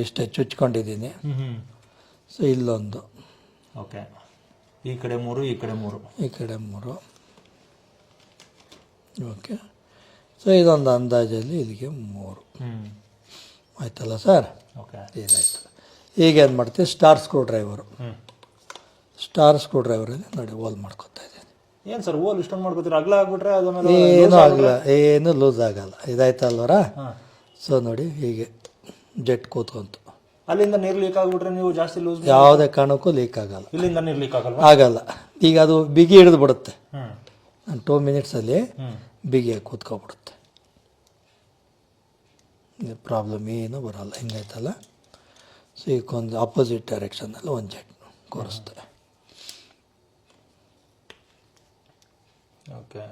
ಇಷ್ಟೇ ಚುಚ್ಕೊಂಡಿದ್ದೀನಿ. ಸೊ ಇಲ್ಲೊಂದು. ಓಕೆ, ಈ ಕಡೆ 3, ಈ ಕಡೆ 3, ಈ ಕಡೆ 3. ಓಕೆ. ಸೊ ಇದೊಂದು ಅಂದಾಜಲ್ಲಿ ಇಲ್ಲಿಗೆ 3 ಆಯ್ತಲ್ಲ ಸರ್? ಓಕೆ, ಇದಾಯ್ತು. ಈಗ ಏನು ಮಾಡ್ತೀವಿ, star screw driver. Star screw ಡ್ರೈವರಲ್ಲಿ ನೋಡಿ ಹೋಲ್ ಮಾಡ್ಕೊತಾ ಇದ್ದೀನಿ. ಏನು ಸರ್ ಹೋಲ್ ಇಷ್ಟೊಂದು ಮಾಡ್ಕೋತೀರ? ಅಗಲ ಆಗ್ಬಿಟ್ರೆ ಏನೂ ಆಗಲ್ಲ, ಏನು ಲೂಸ್ ಆಗಲ್ಲ. ಇದಾಯ್ತಲ್ವರ? ಸೊ ನೋಡಿ ಹೀಗೆ ಜೆಟ್ ಕೂತ್ಕೊಂತು. ಅಲ್ಲಿಂದ ನೀರು ಲೀಕ್ ಆಗ್ಬಿಟ್ರೆ ನೀವು ಜಾಸ್ತಿ ಲೂಸ್? ಯಾವುದೇ ಕಾರಣಕ್ಕೂ ಲೀಕ್ ಆಗಲ್ಲ. ಇಲ್ಲಿಂದ ನೀರು ಲೀಕ್ ಆಗಲ್ಲ? ಆಗಲ್ಲ. ಈಗ ಅದು ಬಿಗಿ ಹಿಡಿದು ಬಿಡುತ್ತೆ. 2 ಮಿನಿಟ್ಸಲ್ಲಿ ಬಿಗಿಯಾಗಿ ಕೂತ್ಕೊಬಿಡುತ್ತೆ. ಪ್ರಾಬ್ಲಮ್ ಏನು ಬರೋಲ್ಲ. ಹಿಂಗಾಯ್ತಲ್ಲ? ಸೊ ಈಗ ಒಂದು ಆಪೋಸಿಟ್ ಡೈರೆಕ್ಷನಲ್ಲಿ ಒಂದು ಜೆಟ್ ಕೂರಿಸ್ತೆ. ಓಕೆ,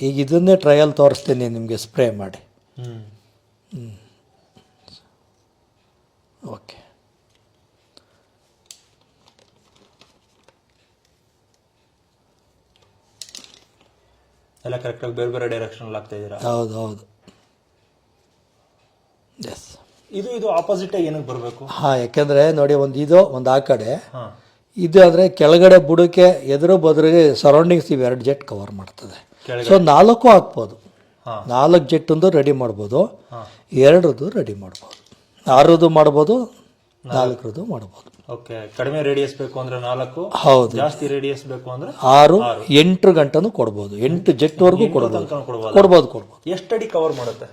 ಈಗ ಇದನ್ನೇ ಟ್ರಯಲ್ ತೋರಿಸ್ತೀನಿ ನಿಮಗೆ ಸ್ಪ್ರೇ ಮಾಡಿ. ಓಕೆ. ಎಲ್ಲ ಕರೆಕ್ಟಾಗಿ ಬೇರೆ ಬೇರೆ ಡೈರೆಕ್ಷನ್ ಆಗ್ತಾ ಇದ್ದೀರಾ? ಹೌದು ಹೌದು. ಎಸ್. ಇದು ಆಪೋಸಿಟ್ ಏನಕ್ಕೆ ಬರಬೇಕು? ಹಾಂ, ಯಾಕೆಂದರೆ ನೋಡಿ ಒಂದು ಇದು ಒಂದು ಆ ಕಡೆ ಇದು ಅಂದರೆ ಕೆಳಗಡೆ ಬುಡಕ್ಕೆ ಎದುರು ಬದುರಿಗೆ ಸರೌಂಡಿಂಗ್ಸ್ ಇವು 2 ಜೆಟ್ ಕವರ್ ಮಾಡ್ತದೆ. ಸೊ 4 ಹಾಕ್ಬೋದು. 4 ಜೆಟ್ಟೊಂದು ರೆಡಿ ಮಾಡ್ಬೋದು, 2 ರೆಡಿ ಮಾಡ್ಬೋದು, 6 ಮಾಡ್ಬೋದು, 4 ಮಾಡ್ಬೋದು. ಓಕೆ, ಕಡಿಮೆ ರೇಡಿಯಸ್ ಬೇಕು ಅಂದ್ರೆ 4, ಹೌದು. ಜಾಸ್ತಿ ರೇಡಿಯಸ್ ಬೇಕು ಅಂದ್ರೆ 6, 8 ಗಂಟೆನೂ ಕೊಡ್ಬೋದು. 8 ಜೆಟ್ವರೆಗೂ ಕೊಡ್ಬೋದು. ಎಷ್ಟು ಅಡಿ ಕವರ್ ಮಾಡುತ್ತೆ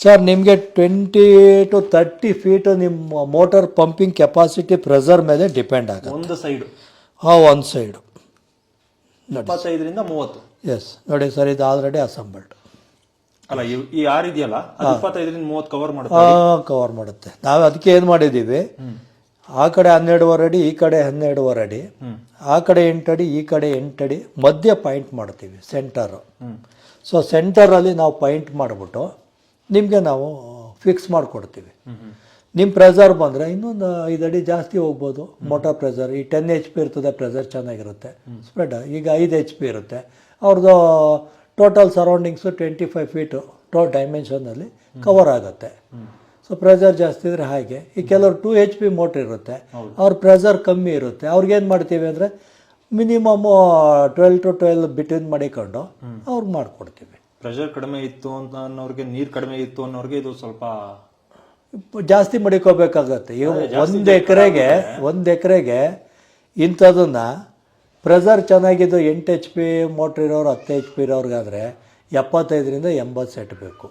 ಸರ್? ನಿಮಗೆ 20 to 30 ಫೀಟ್ ನಿಮ್ಮ ಮೋಟರ್ ಪಂಪಿಂಗ್ ಕೆಪಾಸಿಟಿ ಪ್ರೆಷರ್ ಮೇಲೆ ಡಿಪೆಂಡ್ ಆಗುತ್ತೆ. ಒಂದು ಸೈಡು? ಹಾಂ, ಒಂದು ಸೈಡು 25 ರಿಂದ 30. ಎಸ್. ನೋಡಿ ಸರ್, ಇದು ಆಲ್ರೆಡಿ ಅಸೆಂಬಲ್ಡ್ ಅಲ್ಲ. ಈ 6 ಇದೆಯಲ್ಲ, 25 ರಿಂದ 30 ಕವರ್ ಮಾಡುತ್ತೆ. ಕವರ್ ಮಾಡುತ್ತೆ. ನಾವು ಅದಕ್ಕೆ ಏನು ಮಾಡಿದ್ದೀವಿ, ಆ ಕಡೆ 12.5 ಅಡಿ, ಈ ಕಡೆ 12.5 ಅಡಿ, ಆ ಕಡೆ 8 ಅಡಿ, ಈ ಕಡೆ 8 ಅಡಿ ಮಧ್ಯೆ ಪಾಯಿಂಟ್ ಮಾಡ್ತೀವಿ, ಸೆಂಟರು. ಸೊ ಸೆಂಟರಲ್ಲಿ ನಾವು ಪಾಯಿಂಟ್ ಮಾಡಿಬಿಟ್ಟು ನಿಮಗೆ ನಾವು ಫಿಕ್ಸ್ ಮಾಡಿಕೊಡ್ತೀವಿ. ನಿಮ್ಮ ಪ್ರೆಸರ್ ಬಂದರೆ ಇನ್ನೊಂದು 5 ಅಡಿ ಜಾಸ್ತಿ ಹೋಗ್ಬೋದು. ಮೋಟಾರ್ ಪ್ರೆಸರ್ ಈ 10 HP ಇರ್ತದೆ, ಪ್ರೆಸರ್ ಚೆನ್ನಾಗಿರುತ್ತೆ. ಸ್ಪ್ರೆಡ್ ಈಗ 5 HP ಇರುತ್ತೆ. ಅವ್ರದ್ದು total surroundings 25 feet dimensionally cover ಆಗುತ್ತೆ. ಸೊ ಪ್ರೆಸರ್ ಜಾಸ್ತಿ ಇದ್ರೆ ಹಾಗೆ. ಈ ಕೆಲವರು 2 HP ಮೋಟ್ರ್ ಇರುತ್ತೆ, ಅವ್ರ ಪ್ರೆಸರ್ ಕಮ್ಮಿ ಇರುತ್ತೆ. ಅವ್ರಿಗೇನು ಮಾಡ್ತೀವಿ ಅಂದರೆ ಮಿನಿಮಮ್ 12 to 12 ಬಿಟ್ವೀನ್ ಮಾಡಿಕೊಂಡು ಅವ್ರಿಗೆ ಮಾಡಿಕೊಡ್ತೀವಿ. ಪ್ರೆಷರ್ ಕಡಿಮೆ ಇತ್ತು ಅಂತ ಅನ್ನೋರಿಗೆ, ನೀರು ಕಡಿಮೆ ಇತ್ತು ಅನ್ನೋರಿಗೆ ಇದು ಸ್ವಲ್ಪ ಜಾಸ್ತಿ ಮಡಿಕೋಬೇಕಾಗತ್ತೆ. ಈಗ ಒಂದು ಎಕರೆಗೆ ಇಂಥದನ್ನ ಪ್ರೆಸರ್ ಚೆನ್ನಾಗಿದ್ದು 8 HP ಮೋಟ್ರ್ ಇರೋರು 10 HP ಇರೋರ್ಗಾದರೆ 75ರಿಂದ 80 ಸೆಟ್ ಬೇಕು.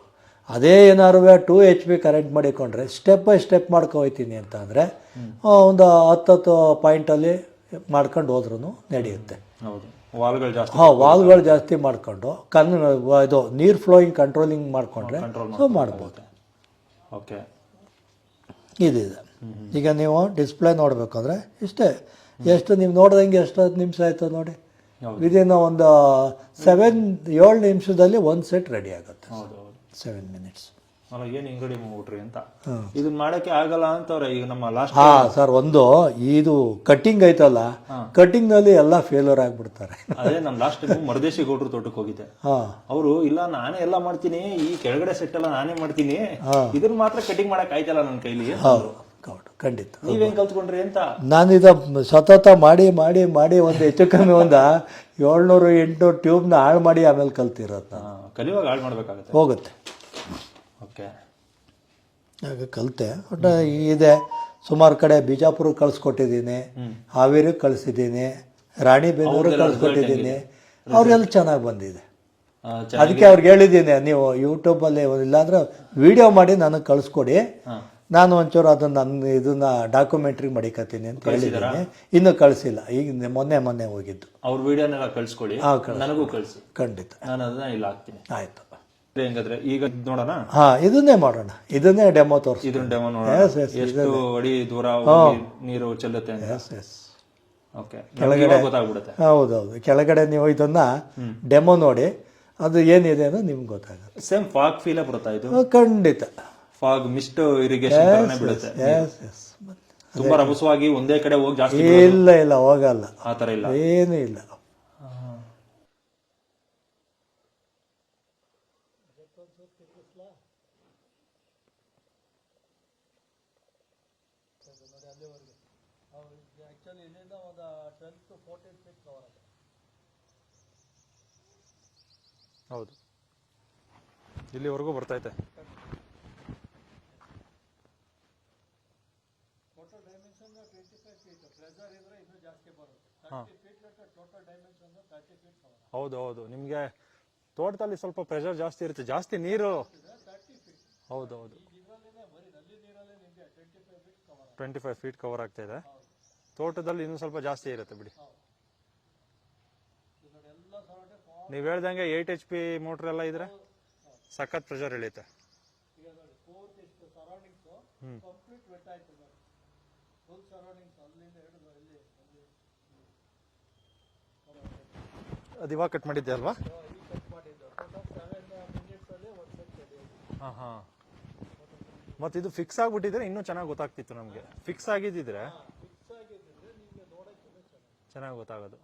ಅದೇ ಏನಾದ್ರು 2 HP ಕರೆಂಟ್ ಮಾಡಿಕೊಂಡ್ರೆ ಸ್ಟೆಪ್ ಬೈ ಸ್ಟೆಪ್ ಹೋಗ್ತೀನಿ ಅಂತ ಅಂದರೆ ಒಂದು 10 ಪಾಯಿಂಟಲ್ಲಿ ಮಾಡ್ಕೊಂಡು ಹೋದ್ರೂ ನಡೆಯುತ್ತೆ. ವಾಲ್ಗಳು ಜಾಸ್ತಿ ಮಾಡ್ಕೊಂಡು ಇದು ನೀರು ಫ್ಲೋಯಿಂಗ್ ಕಂಟ್ರೋಲಿಂಗ್ ಮಾಡಿಕೊಂಡ್ರೆ ಸೊ ಮಾಡ್ಬೋದು. ಓಕೆ, ಇದೆ. ಈಗ ನೀವು ಡಿಸ್ಪ್ಲೇ ನೋಡಬೇಕು ಅಂದರೆ ಇಷ್ಟೇ. ಎಷ್ಟು ನೀವು ನೋಡ್ದಂಗೆ ಎಷ್ಟು 10 ನಿಮಿಷ ಆಯಿತು ನೋಡಿ. ವಿದಿನ್ ಒಂದು 7 ನಿಮಿಷದಲ್ಲಿ ಒಂದು ಸೆಟ್ ರೆಡಿ ಆಗುತ್ತೆ. 7 minutes. ಏನು ಇಂಗಡಿ ಮಾಡ್ಬಿಟ್ರಿ ಅಂತ ಇದನ್ನ ಮಾಡಕ್ಕೆ ಆಗಲ್ಲ ಅಂತವ್ರೆ. ಈಗ ನಮ್ಮ ಲಾಸ್ಟ್ ಸರ್ ಒಂದು ಇದು ಕಟ್ಟಿಂಗ್ ಐತಲ್ಲ, ಕಟ್ಟಿಂಗ್ ನಲ್ಲಿ ಎಲ್ಲ ಫೇಲ್ಯೂರ್ ಆಗ್ಬಿಡ್ತಾರೆ. ಅದೇ ನಮ್ ಲಾಸ್ಟ್ ಮರದೇಶಿ ಗೌಡ್ರು ತೋಟಕ್ಕೆ ಹೋಗಿದ್ದೆ. ಅವರು ಇಲ್ಲ ನಾನೇ ಎಲ್ಲ ಮಾಡ್ತೀನಿ, ಈ ಕೆಳಗಡೆ ಸೆಟ್ ಎಲ್ಲ ನಾನೇ ಮಾಡ್ತೀನಿ, ಇದನ್ನ ಮಾತ್ರ ಕಟಿಂಗ್ ಮಾಡಕ್ ಆಯ್ತಲ್ಲ ನನ್ನ ಕೈಲಿ. ಖಂಡಿತ. ನೀವೇನ್ ಕಲ್ತ್ಕೊಂಡ್ರಿ ಅಂತ ನಾನಿದ ಸತತ ಮಾಡಿ ಮಾಡಿ ಮಾಡಿ ಒಂದು ಹೆಚ್ಚು ಕಮ್ಮಿ ಒಂದು 700-800 ಟ್ಯೂಬ್ನ ಹಾಳು ಮಾಡಿ ಆಮೇಲೆ ಕಲ್ತಿರೋದು. ಕಲಿಯುವಾಗ ಹಾಳು ಮಾಡ್ಬೇಕಾಗತ್ತೆ, ಹೋಗುತ್ತೆ. ಓಕೆ, ಆಗ ಕಲಿತೆ. ಒಟ್ಟು ಇದೆ. ಸುಮಾರು ಕಡೆ ಬಿಜಾಪುರಕ್ಕೆ ಕಳಿಸ್ಕೊಟ್ಟಿದ್ದೀನಿ, ಹಾವೇರಿಗೆ ಕಳಿಸಿದ್ದೀನಿ, ರಾಣಿಬೆನ್ನೂರಿಗೆ ಕಳಿಸ್ಕೊಟ್ಟಿದ್ದೀನಿ. ಅವ್ರಿಗೆಲ್ಲ ಚೆನ್ನಾಗಿ ಬಂದಿದೆ. ಅದಕ್ಕೆ ಅವ್ರಿಗೆ ಹೇಳಿದ್ದೀನಿ, ನೀವು ಯೂಟ್ಯೂಬಲ್ಲಿ ಇಲ್ಲಾಂದ್ರೆ ವಿಡಿಯೋ ಮಾಡಿ ನನಗೆ ಕಳಿಸ್ಕೊಡಿ, ನಾನು ಒಂಚೂರು ಅದನ್ನ ಇದನ್ನ ಡಾಕ್ಯುಮೆಂಟ್ರಿ ಮಡಿಕತ್ತೀನಿ ಅಂತ ಹೇಳಿದ್ದೀನಿ. ಇನ್ನೂ ಕಳಿಸಿಲ್ಲ. ಈಗ ಮೊನ್ನೆ ಹೋಗಿದ್ದು. ಅವ್ರ ವಿಡಿಯೋನೆಲ್ಲ ಕಳಿಸ್ಕೊಡಿ, ನನಗೂ ಕಳಿಸಿ. ಖಂಡಿತ ನಾನು ಅದನ್ನ ಇಲ್ಲ ಹಾಕ್ತೀನಿ. ಆಯ್ತು. ಹೆಂಗಾದ್ರೆ ಈಗ ನೋಡೋಣ. ಇದನ್ನೇ ಮಾಡೋಣ. ಇದನ್ನೇ ಡೆಮೋ ತೋರಿಸಿ. ಇದನ್ನ ಡೆಮೋ ನೋಡೋಣ. ಎಷ್ಟು ಅಡಿ ದೂರ ನೀರು ಚೆಲ್ಲುತ್ತೆ ಅಂತ. ಓಕೆ, ಕೆಳಗಡೆ ಗೊತ್ತಾಗ್ಬಿಡುತ್ತೆ. ಹೌದೌದು. ಕೆಳಗಡೆ ನೀವು ಇದನ್ನ ಡೆಮೋ ನೋಡಿ, ಅದು ಏನಿದೆ ಅನ್ನೋ ನಿಮ್ಗೆ ಗೊತ್ತಾಗುತ್ತೆ. ಸೇಮ್ ಫಾಗ್ ಫೀಲ್ ಬರುತ್ತಾ ಇದು? ಖಂಡಿತ. ಫಾಗ್ ಮಿಸ್ಟ್ ಇರಿಗೇಷನ್ ಬಿಡುತ್ತೆ. ತುಂಬಾ ರಭಸವಾಗಿ ಒಂದೇ ಕಡೆ ಹೋಗಿ ಜಾಸ್ತಿ ಇಲ್ಲ ಹೋಗಲ್ಲ. ಆ ತರ ಇಲ್ಲ, ಏನೂ ಇಲ್ಲ. ಹೌದು, ಇಲ್ಲಿವರೆಗೂ ಬರ್ತೈತೆ. ಹೌದು, ನಿಮ್ಗೆ ತೋಟದಲ್ಲಿ ಸ್ವಲ್ಪ ಪ್ರೆಷರ್ ಜಾಸ್ತಿ ಇರುತ್ತೆ, ಜಾಸ್ತಿ ನೀರು. ಹೌದು, 25 ಫೀಟ್ ಕವರ್ ಆಗ್ತಾ ಇದೆ. ತೋಟದಲ್ಲಿ ಇನ್ನೂ ಸ್ವಲ್ಪ ಜಾಸ್ತಿ ಇರುತ್ತೆ ಬಿಡಿ. ನೀವು ಹೇಳ್ದಂಗೆ 8 HP ಮೋಟ್ರ್ ಎಲ್ಲ ಇದ್ರೆ ಸಖತ್ ಪ್ರೆಷರ್ ಇಳಿಯುತ್ತೆ. ಅದು ಇವಾಗ ಕಟ್ ಮಾಡಿದ್ದೆ ಅಲ್ವಾ? ಮತ್ತೆ ಇದು ಫಿಕ್ಸ್ ಆಗ್ಬಿಟ್ಟಿದ್ರೆ ಇನ್ನೂ ಚೆನ್ನಾಗಿ ಗೊತ್ತಾಗ್ತಿತ್ತು ನಮ್ಗೆ. ಫಿಕ್ಸ್ ಆಗಿದ್ದಿದ್ರೆ ಚೆನ್ನಾಗಿ ಗೊತ್ತಾಗೋದು.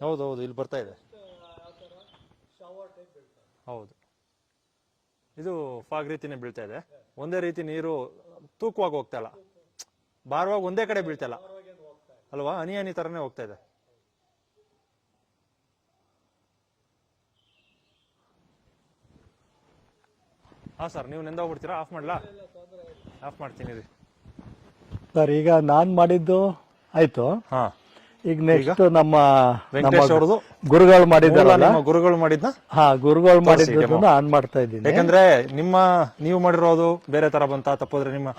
ಹೌದು, ಇಲ್ಲಿ ಬರ್ತಾ ಇದೆ. ಹೌದು, ಇದು ಫಾಗ್ ರೀತಿನೇ ಬೀಳ್ತಾ ಇದೆ. ಒಂದೇ ರೀತಿ ನೀರು ತೂಕವಾಗಿ ಹೋಗ್ತಾ ಇಲ್ಲ, ಭಾರವಾಗಿ ಒಂದೇ ಕಡೆ ಬೀಳ್ತಾ ಇಲ್ಲ ಅಲ್ವಾ? ಹನಿ ತರನೇ ಹೋಗ್ತಾ ಇದೆ. ಸರ್, ನೀವು ನೆಂದ ಹೋಗ್ಬಿಡ್ತೀರಾ? ಆಫ್ ಮಾಡ್ಲಾ? ಆಫ್ ಮಾಡ್ತೀನಿ ರೀ ಸರ್. ಈಗ ನಾನ್ ಮಾಡಿದ್ದು ಆಯ್ತು. ಈಗ ನೆಕ್ಸ್ಟ್ ನಮ್ಮ ವೆಂಕಟೇಶ್ ಅವ್ರದ್ದು ಗುರುಗಳು ಮಾಡಿದ್ರಲ್ಲ, ಗುರುಗಳು ಮಾಡಿದ್ನ ಗುರುಗಳು ಮಾಡಿದ್ದನ್ನ ಆನ್ ಮಾಡ್ತಾ ಇದ್ದೀನಿ. ಯಾಕಂದ್ರೆ ನೀವು ಮಾಡಿರೋದು ಬೇರೆ ತರ ಬಂತ, ತಪ್ಪೋದ್ರೆ ನಿಮ್ಮ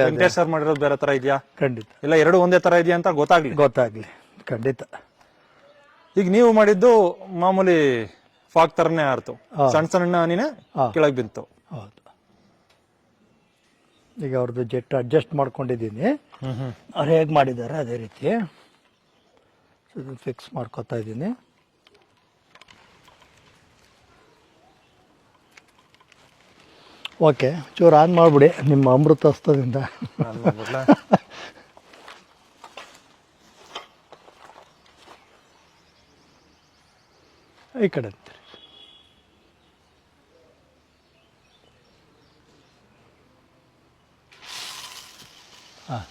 ವೆಂಕಟೇಶ್ ಸರ್ ಮಾಡಿರೋದು ಬೇರೆ ತರ ಇದೆಯಾ? ಖಂಡಿತ ಇಲ್ಲ, ಎರಡು ಒಂದೇ ತರ ಇದೆಯಾ ಅಂತ ಗೊತ್ತಾಗ್ಲಿ. ಖಂಡಿತ. ಈಗ ನೀವು ಮಾಡಿದ್ದು ಮಾಮೂಲಿ ಫಾಗ್ ತರನೇ ಆರ್ತು, ಸಣ್ಣ ಹನಿನೇ ಕೆಳಗ್ ಬಿಂತು. ಹೌದು. ಈಗ ಅವ್ರದ್ದು ಜೆಟ್ ಅಡ್ಜಸ್ಟ್ ಮಾಡ್ಕೊಂಡಿದ್ದೀನಿ. ಅವ್ರು ಹೇಗೆ ಮಾಡಿದ್ದಾರೆ ಅದೇ ರೀತಿ ಫಿಕ್ಸ್ ಮಾಡ್ಕೊತಾ ಇದ್ದೀನಿ. ಓಕೆ, ಚೂರು ಆನ್ ಮಾಡಿಬಿಡಿ ನಿಮ್ಮ ಅಮೃತ ಹಸ್ತದಿಂದ. ನಾನು ಮಾಡ್ಬಿಡ್ಲಾ? ಈ ಕಡೆ ಅಂತೀರಿ. ಹಾಂ,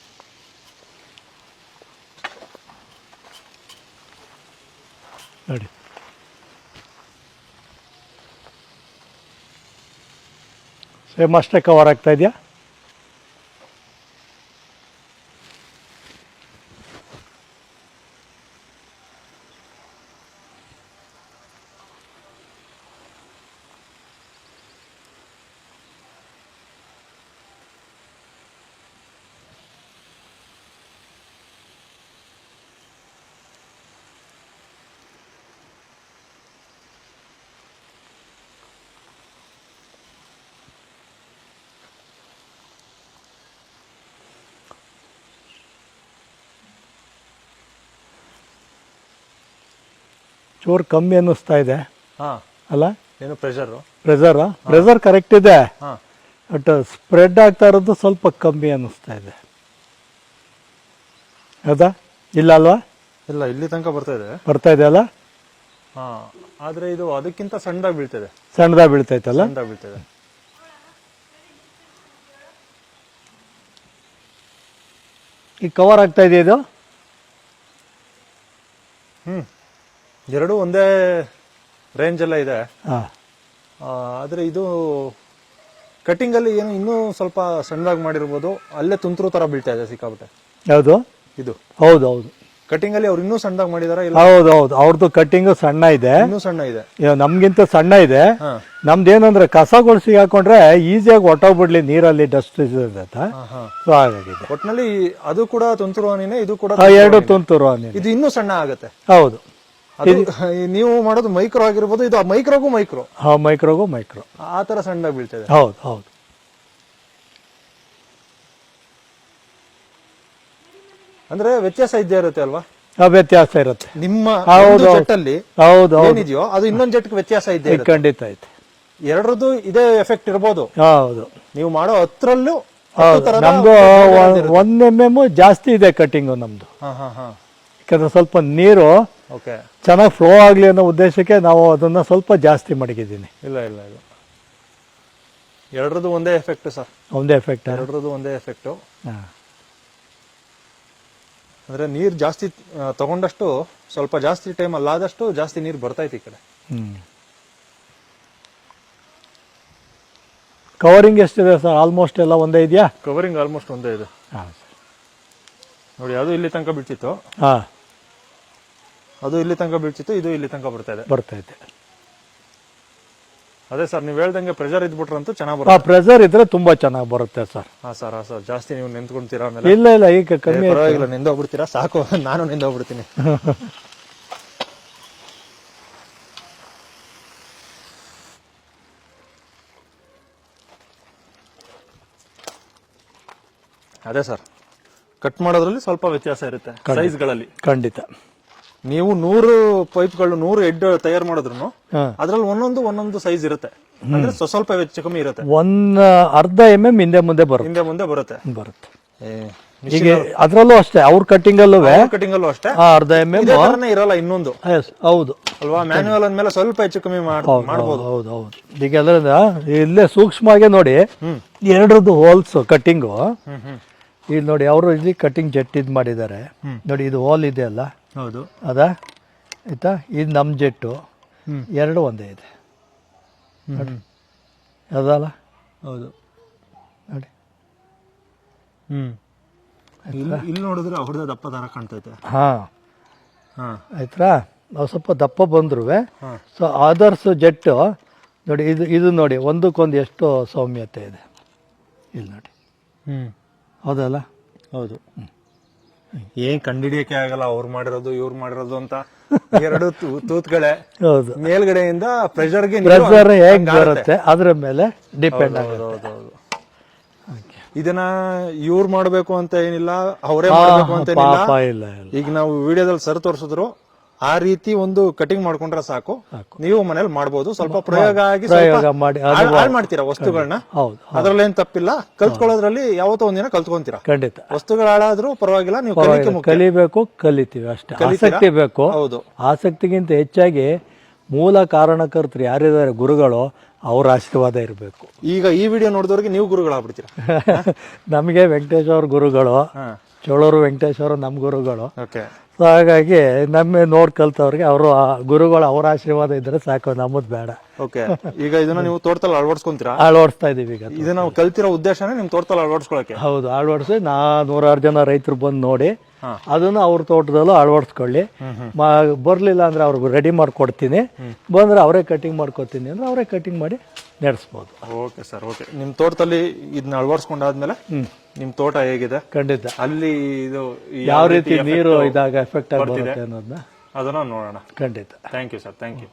ನೋಡಿ ಸೇಮ್ ಅಷ್ಟೇ ಕವರ್ ಆಗ್ತಾ ಇದೆಯಾ? ಚೂರು ಕಮ್ಮಿ ಅನ್ನಿಸ್ತಾ ಇದೆ ಹಾಂ, ಅಲ್ಲ? ಏನು ಪ್ರೆಷರು? ಪ್ರೆಷರ್ ಕರೆಕ್ಟ್ ಇದೆ, ಹಾಂ. ಬಟ್ ಸ್ಪ್ರೆಡ್ ಆಗ್ತಾ ಇರೋದು ಸ್ವಲ್ಪ ಕಮ್ಮಿ ಅನ್ನಿಸ್ತಾ ಇದೆ. ಹೌದಾ? ಇಲ್ಲ ಅಲ್ವಾ? ಇಲ್ಲ, ಇಲ್ಲಿ ತನಕ ಬರ್ತಾ ಇದೆ ಅಲ್ಲ? ಹಾಂ, ಆದರೆ ಇದು ಅದಕ್ಕಿಂತ ಸಣ್ಣದಾಗಿ ಬೀಳ್ತದೆ. ಸಣ್ಣದಾಗಿ ಬೀಳ್ತೈತಲ್ಲ? ಸಣ್ಣದಾಗಿ ಬೀಳ್ತದೆ. ಈಗ ಕವರ್ ಆಗ್ತಾ ಇದೆಯಾ ಇದು? ಎರಡೂ ಒಂದೇ ರೇಂಜ್ ಎಲ್ಲ ಇದೆ. ಹಾಂ, ಆದರೆ ಇದು ಕಟಿಂಗಲ್ಲಿ ಏನು ಇನ್ನೂ ಸ್ವಲ್ಪ ಸಣ್ಣದಾಗಿ ಮಾಡಿರ್ಬೋದು. ಅಲ್ಲೇ ತುಂತುರು ಥರ ಬೀಳ್ತಾ ಇದೆ ಸಿಕ್ಕಾಬಿಟ್ಟೆ. ಯಾವುದು ಇದು ಹೌದು ಹೌದು, ಕಟಿಂಗಲ್ಲಿ ಅವ್ರು ಇನ್ನೂ ಸಣ್ಣದಾಗಿ ಮಾಡಿದಾರ? ಇಲ್ಲ, ಹೌದು ಹೌದು, ಅವ್ರದ್ದು ಕಟ್ಟಿಂಗು ಸಣ್ಣ ಇದೆ, ಇನ್ನೂ ಸಣ್ಣ ಇದೆ. ನಮ್ಗಿಂತ ಸಣ್ಣ ಇದೆ. ಹಾ. ನಮ್ದೇನಂದ್ರೆ ಕಸಗಳು ಸಿಗಾಕೊಂಡ್ರೆ ಈಸಿಯಾಗಿ ಹೊಟ್ಟೋಗ್ಬಿಡ್ಲಿ, ನೀರಲ್ಲಿ ಡಸ್ಟ್ ಇರುತ್ತೆ, ಹಾ. ಸೊ ಹಾಗಾಗಿದೆ. ಒಟ್ನಲ್ಲಿ ಅದು ಕೂಡ ತುಂತುರು ಹನಿನೇ, ಇದು ಕೂಡ ಎರಡು ತುಂತುರು ಹನಿ. ಇದು ಇನ್ನೂ ಸಣ್ಣ ಆಗತ್ತೆ. ಹೌದು, ಅದು ನೀವು ಮಾಡೋದು ಮೈಕ್ರೋ ಆಗಿರ್ಬೋದು, ಇದು ಮೈಕ್ರೋಗೂ ಮೈಕ್ರೋ, ಮೈಕ್ರೋಗೂ ಮೈಕ್ರೋ, ಆ ತರ ಸಣ್ಣದಾಗಿ ಬೀಳ್ತದೆ. ಹೌದು ಹೌದು. ಅಂದ್ರೆ ವ್ಯತ್ಯಾಸ ಇದ್ದೇ ಇರುತ್ತೆ ಅಲ್ವಾ? ವ್ಯತ್ಯಾಸ ಇರುತ್ತೆ. ನಿಮ್ಮ ಹೌದು ಜೆಟ್ಟಲ್ಲಿ ಹೌದು ಹೌದು, ಏನಿದೆಯೋ ಅದು ಇನ್ನೊಂದು ಜೆಟ್ಗೆ ವ್ಯತ್ಯಾಸ ಇದ್ದೇ ಇರುತ್ತೆ. ಖಂಡಿತ ಐತೆ. ಎರಡರದ್ದು ಇದೇ ಎಫೆಕ್ಟ್ ಇರ್ಬೋದು. ಹೌದು ನೀವು ಮಾಡೋ 10ರಲ್ಲೂ ಹೌದು. ನಮ್ದು 1 mm ಜಾಸ್ತಿ ಇದೆ ಕಟ್ಟಿಂಗು ನಮ್ದು, ಯಾಕಂದ್ರೆ ಸ್ವಲ್ಪ ನೀರು ಓಕೆ ಚೆನ್ನಾಗಿ ಫ್ಲೋ ಆಗಲಿ ಅನ್ನೋ ಉದ್ದೇಶಕ್ಕೆ ನಾವು ಅದನ್ನ ಸ್ವಲ್ಪ ಜಾಸ್ತಿ ಮಡಗಿದ್ದೀನಿ. ಇಲ್ಲ ಇಲ್ಲ ಇಲ್ಲ, ಎರಡರದ್ದು ಒಂದೇ ಎಫೆಕ್ಟ್ ಸರ್. ಒಂದೇ ಎಫೆಕ್ಟ್. ಎರಡರದ್ದು ಒಂದೇ ಎಫೆಕ್ಟು. ಹಾಂ, ಅಂದ್ರೆ ನೀರು ಜಾಸ್ತಿ ತಗೊಂಡಷ್ಟು ಸ್ವಲ್ಪ ಜಾಸ್ತಿ ಟೈಮ್ ಅಲ್ಲಾದಷ್ಟು ಜಾಸ್ತಿ ನೀರು ಬರ್ತೈತಿ ಈ ಕಡೆ. ಕವರಿಂಗ್ ಎಷ್ಟಿದೆ ಸರ್? ಆಲ್ಮೋಸ್ಟ್ ಎಲ್ಲ ಒಂದೇ ಇದೆಯಾ? ಕವರಿಂಗ್ ಆಲ್ಮೋಸ್ಟ್ ಒಂದೇ ಇದೆ. ಹಾಂ ನೋಡಿ, ಅದು ಇಲ್ಲಿ ತನಕ ಬೀಳ್ತಿತ್ತು, ಹಾಂ, ಅದು ಇಲ್ಲಿ ತನಕ ಬೀಳ್ತಿತ್ತು, ಇದು ಇಲ್ಲಿ ತನಕ ಬರ್ತೈತೆ. ಅದೇ ಸರ್, ನೀವು ಹೇಳ್ದಂಗೆ ಪ್ರೆಷರ್ ಇದ್ಬಿಟ್ರಂತೂ ಚೆನ್ನಾಗಿ ಬರುತ್ತೆ. ಪ್ರೆಷರ್ ಇದ್ರೆ ತುಂಬಾ ಚೆನ್ನಾಗಿ ಬರುತ್ತೆ ಸರ್. ಹಾಂ ಸರ್, ಜಾಸ್ತಿ ನೀವು ನಿಂತ್ಕೊಂತೀರಾ ಆಮೇಲೆ? ಇಲ್ಲ ಇಲ್ಲ, ಈಗ ಕಮ್ಮಿ. ಪರವಾಗಿಲ್ಲ, ನಿಂದೋಗ್ಬಿಡ್ತೀರಾ ಸಾಕು, ನಾನು ನಿಂದೋಗ್ಬಿಡ್ತೀನಿ. ಅದೇ ಸರ್, ಕಟ್ ಮಾಡೋದ್ರಲ್ಲಿ ಸ್ವಲ್ಪ ವ್ಯತ್ಯಾಸ ಇರುತ್ತೆ ಸೈಜ್ಗಳಲ್ಲಿ. ಖಂಡಿತ. ನೀವು 100 ಪೈಪ್ಗಳು 100 ಹೆಡ್ ತಯಾರು ಮಾಡಿದ್ರು ಹಾ. ಅದ್ರಲ್ಲಿ ಒಂದೊಂದು ಸೈಜ್ ಇರುತ್ತೆ. ಅಂದ್ರೆ ಸ್ವಲ್ಪ ಹೆಚ್ಚು ಕಮ್ಮಿ ಇರುತ್ತೆ. ಅರ್ಧ MM ಹಿಂದೆ ಮುಂದೆ ಹಿಂದೆ ಮುಂದೆ ಬರುತ್ತೆ. ಈಗ ಅದ್ರಲ್ಲೂ ಅಷ್ಟೇ, ಅವ್ರ ಕಟ್ಟಿಂಗ್ ಅಲ್ಲೂ ಕಟಿಂಗ್ ಅಲ್ಲೂ ಅಷ್ಟೇ ಅರ್ಧ MM ಇರಲ್ಲ. ಇನ್ನೊಂದು ಹೌದು ಅಲ್ವಾ, ಮ್ಯಾನ್ಯುವಲ್ ಅಂದ್ಮೇಲೆ ಸ್ವಲ್ಪ ಹೆಚ್ಚು ಕಮ್ಮಿ ಮಾಡಬಹುದು. ಹೌದು ಹೌದು. ಈಗ ಅದರಿಂದ ಇಲ್ಲೇ ಸೂಕ್ಷ್ಮವಾಗಿ ನೋಡಿ, ಎರಡರದ್ದು ಹೋಲ್ಸ್ ಕಟ್ಟಿಂಗು. ಇಲ್ಲಿ ನೋಡಿ, ಅವರು ಇಲ್ಲಿ ಕಟ್ಟಿಂಗ್ ಜೆಟ್ ಇದ್ ಮಾಡಿದ್ದಾರೆ ನೋಡಿ, ಇದು ಹೋಲ್ ಇದೆ ಅಲ್ಲ, ಹೌದು ಅದಾ ಆಯ್ತಾ? ಇದು ನಮ್ಮ ಜೆಟ್ಟು, ಎರಡು ಒಂದೇ ಇದೆ ಅದಲ್ಲ? ಹೌದು ನೋಡಿ. ಇಲ್ಲಿ ನೋಡಿದ್ರೆ ಅವ್ರದ್ದು ದಪ್ಪ ದಾರ ಕಾಣ್ತೈತೆ. ಹಾ, ಆಯ್ತಾ? ನಾವು ಸ್ವಲ್ಪ ದಪ್ಪ ಬಂದ್ರು. ಸೊ ಅದರ್ಸ್ ಜೆಟ್ಟು ನೋಡಿ, ಇದು ನೋಡಿ, ಒಂದಕ್ಕೊಂದು ಎಷ್ಟು ಸೌಮ್ಯತೆ ಇದೆ ಇಲ್ಲಿ ನೋಡಿ. ಹೌದಲ್ಲ? ಹೌದು. ಏನ್ ಕಂಡಿಡಿಯಕ್ಕೆ ಆಗಲ್ಲ ಅವ್ರು ಮಾಡಿರೋದು ಇವ್ರು ಮಾಡಿರೋದು ಅಂತ. ಎರಡು ತೂತ್ಗಳೇ. ಹೌದು. ಮೇಲ್ಗಡೆಯಿಂದ ಪ್ರೆಷರ್ ಹೇಗ್ ಬರುತ್ತೆ ಅದ್ರ ಮೇಲೆ ಡಿಪೆಂಡ್ ಆಗುತ್ತೆ. ಇದನ್ನ ಇವ್ರು ಮಾಡ್ಬೇಕು ಅಂತ ಏನಿಲ್ಲ, ಅವರೇ ಮಾಡ್ಬೇಕು ಅಂತ ಏನಿಲ್ಲ. ಇಲ್ಲ. ಈಗ ನಾವು ವಿಡಿಯೋದಲ್ಲಿ ಸರ್ ತೋರಿಸಿದ್ರು, ಆ ರೀತಿ ಒಂದು ಕಟಿಂಗ್ ಮಾಡ್ಕೊಂಡ್ರೆ ಸಾಕು, ನೀವು ಮನೇಲಿ ಮಾಡ್ಬೋದು. ಸ್ವಲ್ಪ ಪ್ರಯೋಗ ಆಗಿ ಪ್ರಯೋಗ ಮಾಡಿ ಹಾಳು ಮಾಡ್ತೀರಾ ವಸ್ತುಗಳನ್ನ, ಹೌದು ಅದ್ರಲ್ಲೇನ್ ತಪ್ಪಿಲ್ಲ. ಕಲ್ತ್ಕೊಳ್ಳೋದ್ರಲ್ಲಿ ಯಾವತ್ತೋ ಒಂದಿನ ಕಲ್ತ್ಕೊಂತೀರಾ. ಖಂಡಿತ ವಸ್ತುಗಳು ಹಾಳಾದ್ರೂ ಪರವಾಗಿಲ್ಲ, ನೀವು ಕಲಿಕೆ ಮುಖ್ಯ. ಕಲಿಬೇಕು, ಕಲಿತೀವಿ ಅಷ್ಟೇ. ಆಸಕ್ತಿ ಬೇಕು. ಹೌದು. ಆಸಕ್ತಿಗಿಂತ ಹೆಚ್ಚಾಗಿ ಮೂಲ ಕಾರಣಕರ್ತರು ಯಾರಿದ್ದಾರೆ ಗುರುಗಳು, ಅವ್ರ ಆಶೀರ್ವಾದ ಇರಬೇಕು. ಈಗ ಈ ವಿಡಿಯೋ ನೋಡಿದವ್ರಿಗೆ ನೀವು ಗುರುಗಳಾಗ್ಬಿಡ್ತೀರಾ. ನಮಗೆ ವೆಂಕಟೇಶ್ ಅವ್ರ ಗುರುಗಳು, ಚೋಳೂರು ವೆಂಕಟೇಶ್ ಅವರು ನಮ್ಮ ಗುರುಗಳು. ಓಕೆ. ಸೊ ಹಾಗಾಗಿ ನಮ್ಮ ನೋಡ್ ಕಲ್ತವ್ರಿಗೆ ಅವರು ಗುರುಗಳು ಅವ್ರ ಆಶೀರ್ವಾದ ಇದ್ರೆ ಸಾಕು, ನಮ್ಮದ್ ಬೇಡ. ಓಕೆ. ಈಗ ಇದನ್ನ ನೀವು ತೋಟದಲ್ಲಿ ಅಳವಡಿಸ್ಕೊಂತೀರಾ? ಅಳವಡಿಸ್ತಾ ಇದೀವಿ ಈಗ. ಇದನ್ನ ನಾವು ಕಲ್ತಿರೋ ಉದ್ದೇಶನೇ ನಿಮ್ ತೋಟದಲ್ಲಿ ಅಳವಡಿಸ್ಕೊಳಕ್ಕೆ. ಹೌದು, ಅಳವಡಿಸಿ 100 ಜನ ರೈತರು ಬಂದು ನೋಡಿ ಅದನ್ನ ಅವ್ರ ತೋಟದಲ್ಲೂ ಅಳವಡಿಸ್ಕೊಳ್ಳಿ. ಬರ್ಲಿಲ್ಲ ಅಂದ್ರೆ ಅವ್ರಿಗೆ ರೆಡಿ ಮಾಡ್ಕೊಡ್ತೀನಿ, ಬಂದ್ರೆ ಅವರೇ ಕಟಿಂಗ್ ಮಾಡ್ಕೊತೀನಿ ಅಂದ್ರೆ ಅವರೇ ಕಟಿಂಗ್ ಮಾಡಿ ನಡೆಸ್ಬೋದು. Okay sir, okay. ನಿಮ್ ತೋಟದಲ್ಲಿ ಇದನ್ನ ಅಳವಡಿಸ್ಕೊಂಡಾದ್ಮೇಲೆ ನಿಮ್ ತೋಟ ಹೇಗಿದೆ, ಖಂಡಿತ ಅಲ್ಲಿ ಇದು ಯಾವ ರೀತಿ ನೀರು ಇದಾಗ ಎಫೆಕ್ಟ್ ಆಗಿ ಬರುತ್ತೆ ಅನ್ನೋದನ್ನ ಅದನ್ನ ನೋಡೋಣ. ಖಂಡಿತ. Thank you sir, thank you.